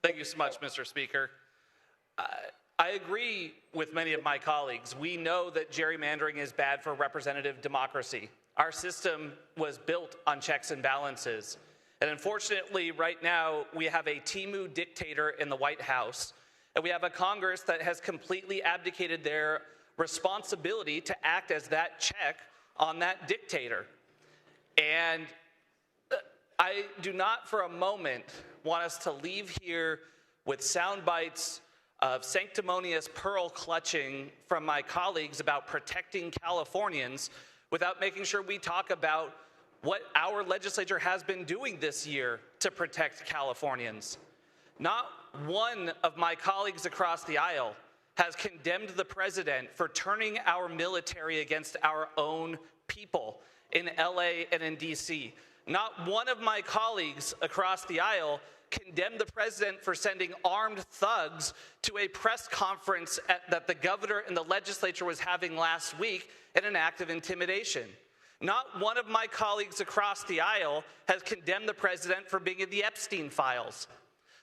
Thank you so much, Mr. Speaker. I agree with many of my colleagues. We know that gerrymandering is bad for representative democracy. Our system was built on checks and balances. And unfortunately, right now, we have a Temu dictator in the White House, and we have a Congress that has completely abdicated their responsibility to act as that check on that dictator. And I do not for a moment want us to leave here with sound bites of sanctimonious pearl clutching from my colleagues about protecting Californians without making sure we talk about what our legislature has been doing this year to protect Californians. Not one of my colleagues across the aisle has condemned the president for turning our military against our own people in LA and in DC. Not one of my colleagues across the aisle condemned the president for sending armed thugs to a press conference that the governor and the legislature was having last week in an act of intimidation. Not one of my colleagues across the aisle has condemned the president for being in the Epstein files.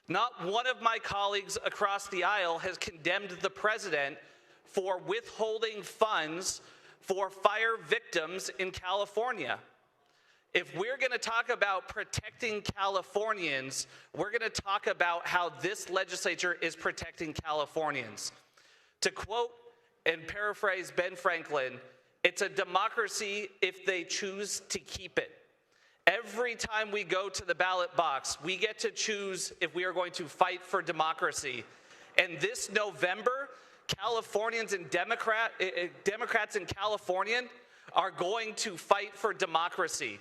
Not one of my colleagues across the aisle has condemned the president for withholding funds for fire victims in California. If we're going to talk about protecting Californians, we're going to talk about how this legislature is protecting Californians. To quote and paraphrase Ben Franklin, it's a democracy if they choose to keep it. Every time we go to the ballot box, we get to choose if we are going to fight for democracy. And this November, Californians and Democrats in California are going to fight for democracy.